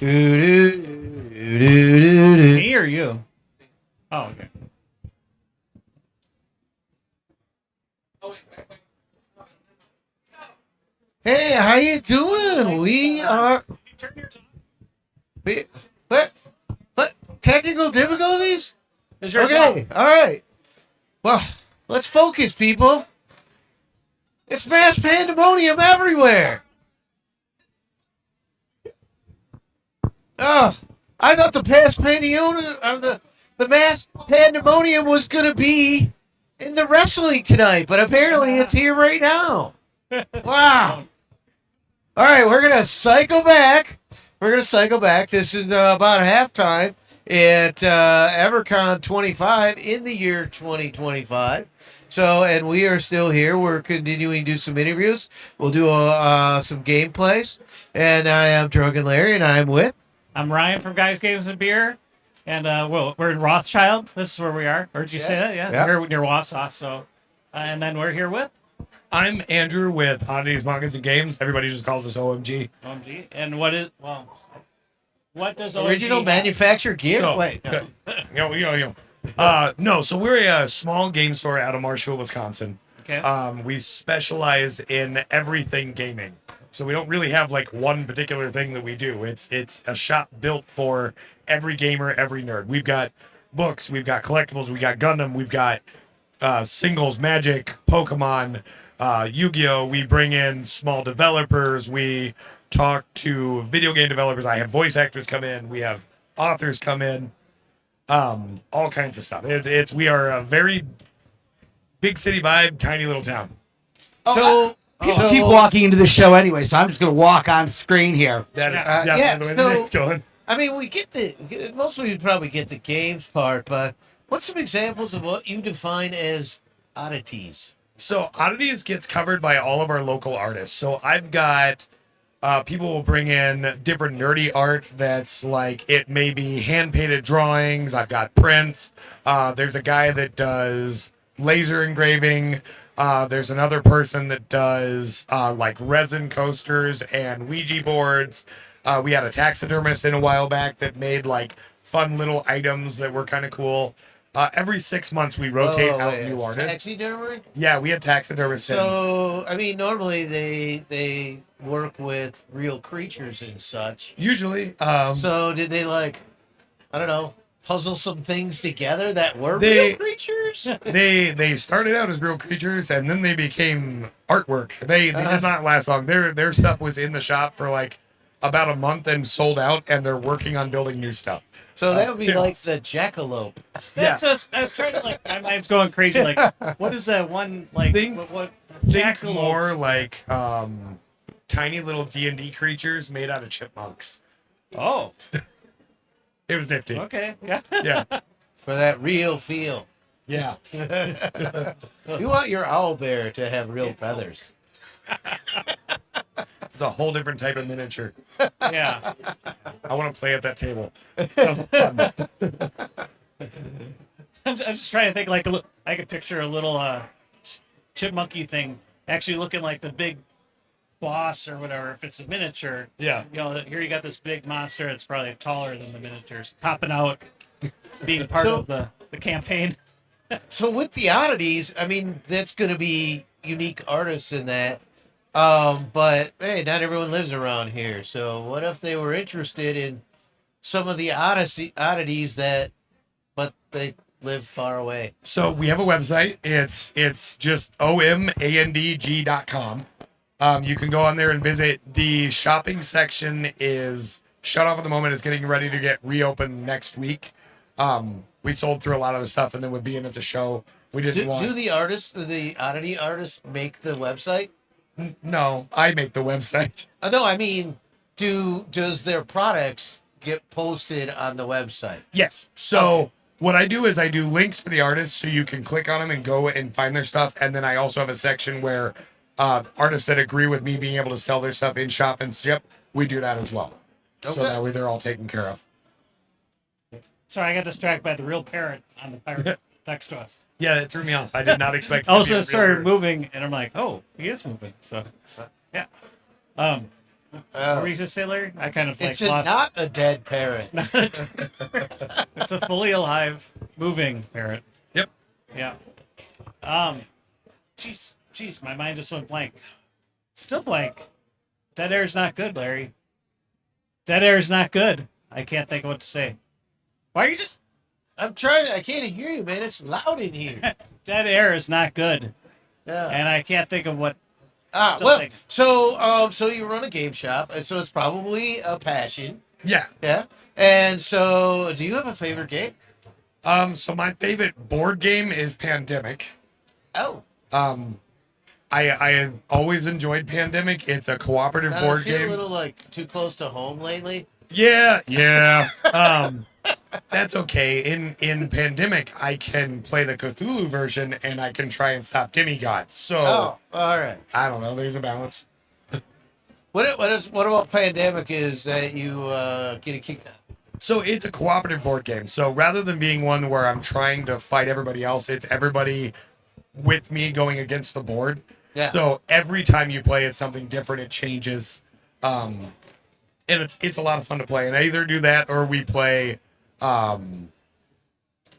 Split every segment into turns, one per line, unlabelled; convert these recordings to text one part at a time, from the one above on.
Me or you? Oh, okay.
Hey, how you doing? We are. What? Technical difficulties? Okay, all right. Well, let's focus, people. It's mass pandemonium everywhere. Oh, I thought the the mass pandemonium was gonna be in the wrestling tonight, but apparently it's here right now. Wow. All right, we're gonna cycle back. This is about halftime at Evercon 25 in the year 2025. So, and we are still here. We're continuing to do some interviews. We'll do some gameplays. And I am Drunken Larry, and I'm with.
I'm Ryan from Guys, Games, and Beer. And, we're in Rothschild. This is where we are. Heard you say that? Yeah.
Yep.
We're near Wausau. So, and then we're here with
I'm Andrew with Oddities, Mangas, and Games. Everybody just calls us OMG.
OMG. And what does OMG
Original
have?
manufacturer gear?
So,
Wait. No.
No, so we're a small game store out of Marshall, Wisconsin.
Okay.
We specialize in everything gaming. So we don't really have like one particular thing that we do. It's a shop built for every gamer, every nerd. We've got books, we've got collectibles, we've got Gundam, we've got singles, Magic, Pokemon, Yu-Gi-Oh! We bring in small developers. We talk to video game developers. I have voice actors come in. We have authors come in. All kinds of stuff. We are a very big city vibe, tiny little town.
People keep walking into the show anyway, so I'm just going to walk on screen here.
That is
yeah,
definitely the way it's going.
I mean, most of you probably get the games part, but what's some examples of what you define as oddities?
So Oddities gets covered by all of our local artists. So I've got people will bring in different nerdy art that's like, it may be hand-painted drawings. I've got prints. There's a guy that does laser engraving. There's another person that does like resin coasters and Ouija boards. We had a taxidermist in a while back that made like fun little items that were kind of cool. Every 6 months we rotate out new artists.
Taxidermy?
Yeah, we had taxidermists.
So, I mean, normally they work with real creatures and such.
Usually.
So did they like, I don't know, puzzle some things together that were real creatures?
They started out as real creatures and then they became artwork. They did not last long. Their stuff was in the shop for like about a month and sold out, and they're working on building new stuff.
So that would be like the jackalope.
That's just, I was trying to like, my mind's going crazy. Like, what is that one like?
Think
jackalope?
more like tiny little D&D creatures made out of chipmunks.
Oh,
It was nifty.
okay, yeah.
Yeah.
For that real feel.
Yeah.
You want your owlbear to have real feathers.
It's a whole different type of miniature.
Yeah.
I want to play at that table.
I'm just trying to think like I could picture a little chipmunky thing actually looking like the big boss or whatever. If it's a miniature,
Yeah.
you know, here you got this big monster. It's probably taller than the miniatures, popping out, being part of the campaign.
So with the oddities, I mean, that's going to be unique artists in that. But hey, not everyone lives around here. So what if they were interested in some of the oddities but they live far away?
So we have a website. It's just omandg.com. You can go on there and visit. The shopping section is shut off at the moment. It's getting ready to get reopened next week. We sold through a lot of the stuff, and then with being at the show, we didn't want.
Do the oddity artists make the website?
No, I make the website.
No, I mean, does their products get posted on the website.
Yes. So what I do is I do links for the artists so you can click on them and go and find their stuff. And then I also have a section where artists that agree with me being able to sell their stuff in shop and ship, we do that as well. So
Okay.
that way they're all taken care of.
Sorry, I got distracted by the real parrot on the pirate text to us.
Yeah, it threw me off. I did not expect.
All
it
of
to
a
be
sudden
a
started
real bird.
moving, and I'm like, oh, he is moving. So, yeah. What were you
Uh,
gonna say, Larry? I kind of like
it's
lost.
not a dead parrot.
It's a fully alive, moving parrot.
Yep.
Yeah. Jeez, my mind just went blank. Still blank. Dead air is not good, Larry. Dead air is not good. I can't think of what to say. Why are you just?
I'm trying. I can't hear you, man. It's loud in here.
Dead air is not good,
Yeah.
and I can't think of what. Still
Well,
thinking.
so you run a game shop, and so it's probably a passion.
Yeah.
Yeah. And so, do you have a favorite game?
So my favorite board game is Pandemic.
Oh,
I have always enjoyed Pandemic. It's a cooperative
I
board
feel
game.
a little like too close to home lately.
Yeah. That's okay. In Pandemic, I can play the Cthulhu version and I can try and stop demigods. So
Oh, all right.
I don't know. There's a balance.
What about Pandemic is that you get a kick out?
So it's a cooperative board game. So rather than being one where I'm trying to fight everybody else, it's everybody with me going against the board.
Yeah.
So every time you play, it's something different. It changes, and it's a lot of fun to play. And I either do that or we play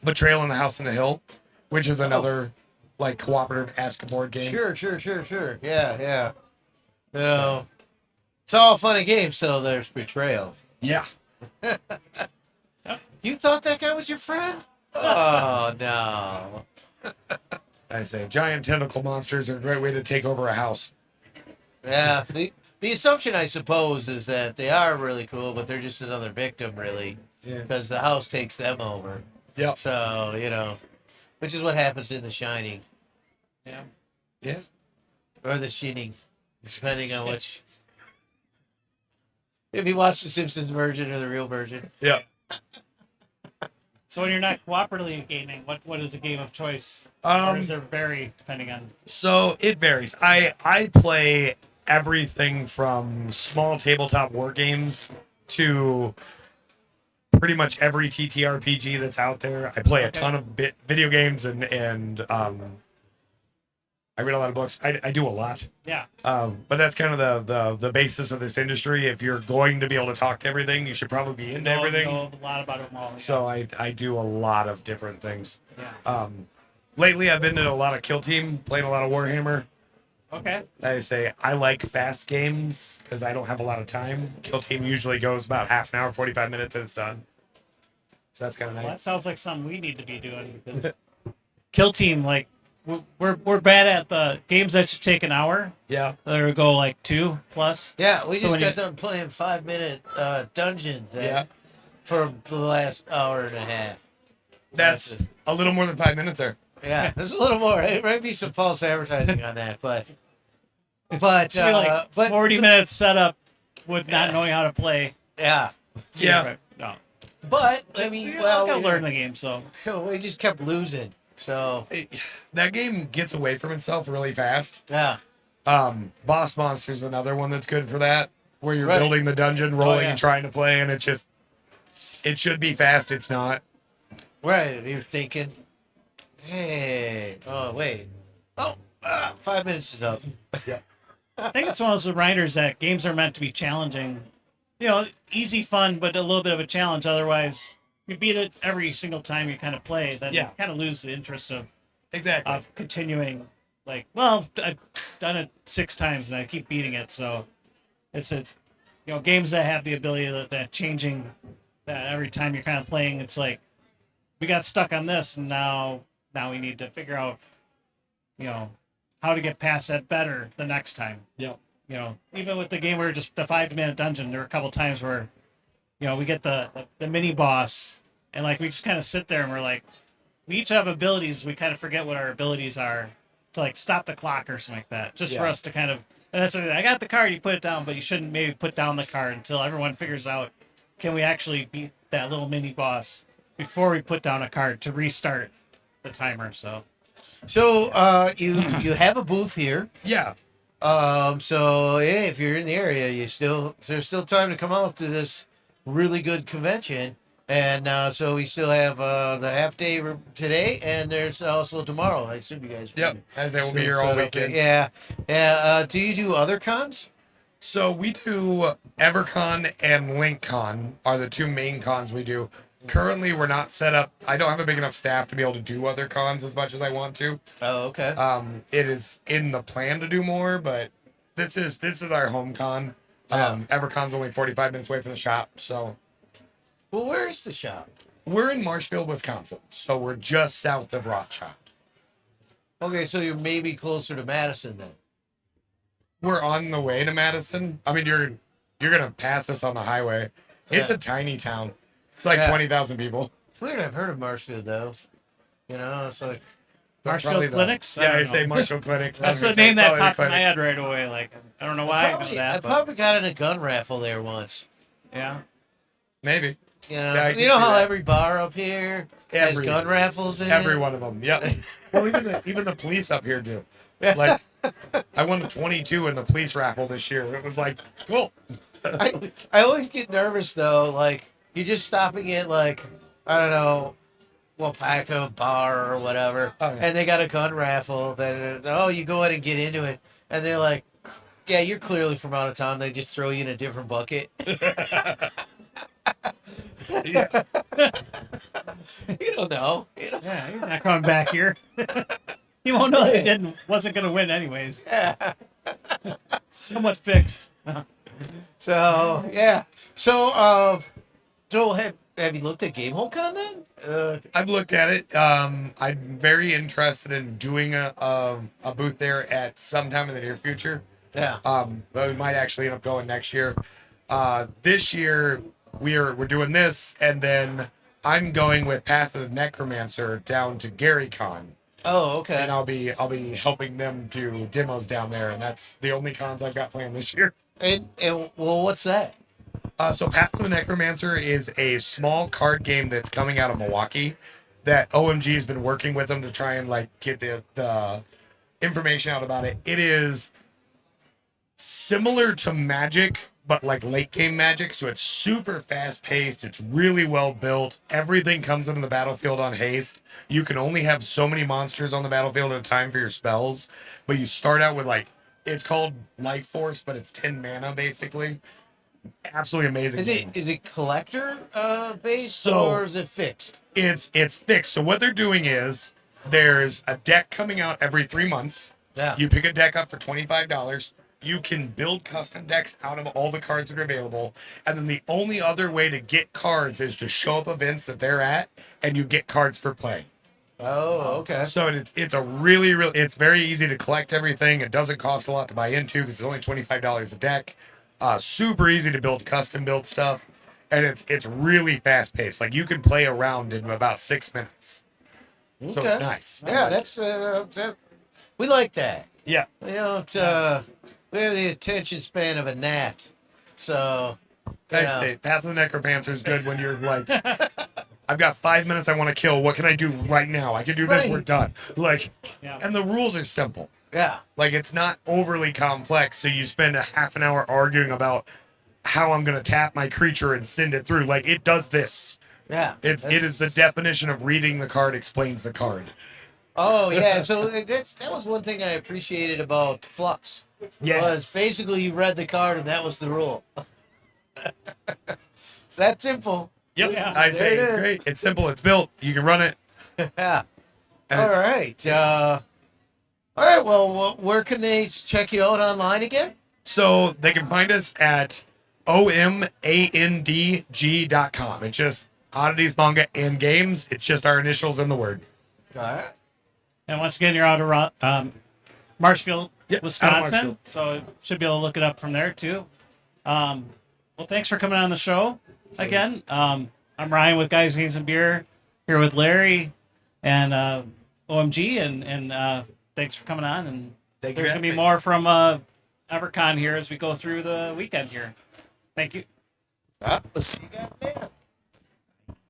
Betrayal in the House on the Hill, which is another like cooperative ask board game.
Sure. Yeah. You know, it's all fun and games till there's betrayal.
Yeah.
You thought that guy was your friend? Oh no.
I say giant tentacle monsters are a great way to take over a house.
Yeah. The assumption, I suppose, is that they are really cool, but they're just another victim, really,
Yeah.
because the house takes them over.
Yep.
So, which is what happens in The Shining,
Yeah.
Yeah.
or The Shining, depending on which. If you watch the Simpsons version or the real version.
Yeah.
So when you're not cooperatively gaming, what is a game of choice? Or does it vary depending on?
So it varies. I play everything from small tabletop war games to pretty much every TTRPG that's out there. I play a ton of video games and I read a lot of books. I do a lot.
Yeah.
But that's kind of the basis of this industry. If you're going to be able to talk to everything, you should probably be into everything.
Know a lot about them all. Yeah.
So I do a lot of different things.
Yeah.
Lately, I've been in a lot of Kill Team, playing a lot of Warhammer.
Okay.
I say I like fast games because I don't have a lot of time. Kill Team usually goes about half an hour, 45 minutes, and it's done. So that's kind of
Well, that
nice.
sounds like something we need to be doing because Kill Team, like we're bad at the games that should take an hour.
Yeah.
Or go like 2+.
Yeah, we
So
just
when
got
you-
done playing 5-minute dungeon
Yeah.
for the last hour and a half.
That's a little more than 5 minutes there.
Yeah, there's a little more. It might be some false advertising on that, but
Should be like 40 minutes setup with not knowing how to play.
Yeah,
Yeah.
No.
but I mean,
I
well,
gotta learn the game, so.
we just kept losing. So
That game gets away from itself really fast.
yeah,
Boss Monster's another one that's good for that, where you're
Right.
building the dungeon, rolling
yeah.
and trying to play, and it should be fast. It's not.
right. You're thinking, hey, oh wait, 5 minutes is up.
I think it's one of those reminders that games are meant to be challenging. Easy fun, but a little bit of a challenge. Otherwise, you beat it every single time you kind of play, then
Yeah.
you kind of lose the interest
Exactly.
of continuing. Like, well, I've done it 6 times and I keep beating it, so it's games that have the ability that changing that every time you're kind of playing, it's like we got stuck on this, and now we need to figure out, how to get past that better the next time.
Yep.
Even with the game where just the 5-minute dungeon, there were a couple times where, we get the mini boss, and like we just kind of sit there and we're like, we each have abilities. We kind of forget what our abilities are to like stop the clock or something like that, just for
Yeah.
us to kind of. And that's what I got the card. You put it down, but you shouldn't maybe put down the card until everyone figures out can we actually beat that little mini boss before we put down a card to restart the timer. So
you have a booth here.
Yeah.
So yeah, if you're in the area, there's still time to come out to this really good convention. And so we still have the half day today, and there's also tomorrow. I assume you guys.
Yep. As I will be here
set
all
up
weekend.
Yeah. Do you do other cons?
So we do Evercon and LinkCon are the two main cons we do. Currently, we're not set up. I don't have a big enough staff to be able to do other cons as much as I want to.
Oh, okay.
It is in the plan to do more, but this is our home con. Evercon's only 45 minutes away from the shop, so
Well, where's the shop?
we're in Marshfield, Wisconsin. So we're just south of Rothschild.
Okay, so you're maybe closer to Madison then.
We're on the way to Madison. I mean, you're gonna pass us on the highway. It's
Yeah.
a tiny town. It's like
Yeah.
20,000 people.
It's weird. I've heard of Marshfield though. You know, it's like
Marshfield
Probably the-
Clinics?
Yeah, I
don't
say
know.
Marshfield Clinics.
That's
I
the
was gonna
name
say
that
probably the
popped in my
clinic.
head right away. Like, I don't know why I know
I
that, but
probably got in a gun raffle there once.
yeah.
Maybe.
You know,
Yeah, I can
you know
see
how
that.
every bar up here has
Every-
gun raffles in
Every
it?
one of them. Yep. Well, even the police up here do. Like, I won a 22 in the police raffle this year. It was like, cool.
I always get nervous though. Like you're just stopping at like I don't know, Wapaka bar or whatever,
Oh, yeah.
and they got a gun raffle. Then you go ahead and get into it, and they're like, yeah, you're clearly from out of town. They just throw you in a different bucket.
Yeah.
You don't know. You know?
Yeah, he's not coming back here. He won't know he wasn't going to win anyways.
Yeah.
Somewhat fixed.
So yeah. So have you looked at Game Home Con then?
I've looked at it. I'm very interested in doing a booth there at some time in the near future.
Yeah.
But we might actually end up going next year. This year we're doing this, and then I'm going with Path of the Necromancer down to GaryCon,
Oh, okay.
and I'll be helping them do demos down there, and that's the only cons I've got planned this year.
And well, what's that?
So Path of the Necromancer is a small card game that's coming out of Milwaukee that OMG has been working with them to try and like get the information out about it. It is similar to Magic, but like late game Magic. So it's super fast paced. It's really well built. Everything comes into the battlefield on haste. You can only have so many monsters on the battlefield at a time for your spells, but you start out with like, it's called Life Force, but it's 10 mana basically. Absolutely amazing. game.
Is it collector based
So-
or is it fixed?
It's fixed. So what they're doing is there's a deck coming out every 3 months.
Yeah.
You pick a deck up for $25. You can build custom decks out of all the cards that are available. And then the only other way to get cards is to show up events that they're at, and you get cards for play.
Oh, okay.
So it's a really it's very easy to collect everything. It doesn't cost a lot to buy into because it's only $25 a deck. Super easy to build custom build stuff, and it's really fast paced. Like you can play around in about 6 minutes. So
Okay.
it's nice.
Yeah, that's we like that.
Yeah.
We don't we have the attention span of a gnat. So
I
Yeah.
say Path of the Necromancer is good when you're like, I've got 5 minutes I want to kill. What can I do right now? I can do this.
Right.
We're done. Like,
Yeah.
and the rules are simple.
yeah.
Like it's not overly complex. So you spend a half an hour arguing about how I'm gonna tap my creature and send it through. Like it does this.
Yeah.
It is the definition of reading the card explains the card.
Oh yeah, so that was one thing I appreciated about Flux. Was
Yes.
basically you read the card and that was the rule. It's that simple.
Yep.
Yeah.
I say
There it
it's
is.
great. It's simple. It's built. You can run it.
Yeah.
And
All
it's-
right. All right. Well, where can they check you out online again?
So they can find us at omandg.com. It's just Oddities, Manga, and Games. It's just our initials in the word.
All right.
And once again, you're out of Marshfield,
Yep, out of
Wisconsin.
Marshfield.
So you should be able to look it up from there too. Well, thanks for coming on the show again. I'm Ryan with Guys, Games, and Beer, here with Larry and OMG, and thanks for coming on. And
Thank you
there's
for
going to be
having me.
more from Evercon here as we go through the weekend here. Thank you.
Let's see.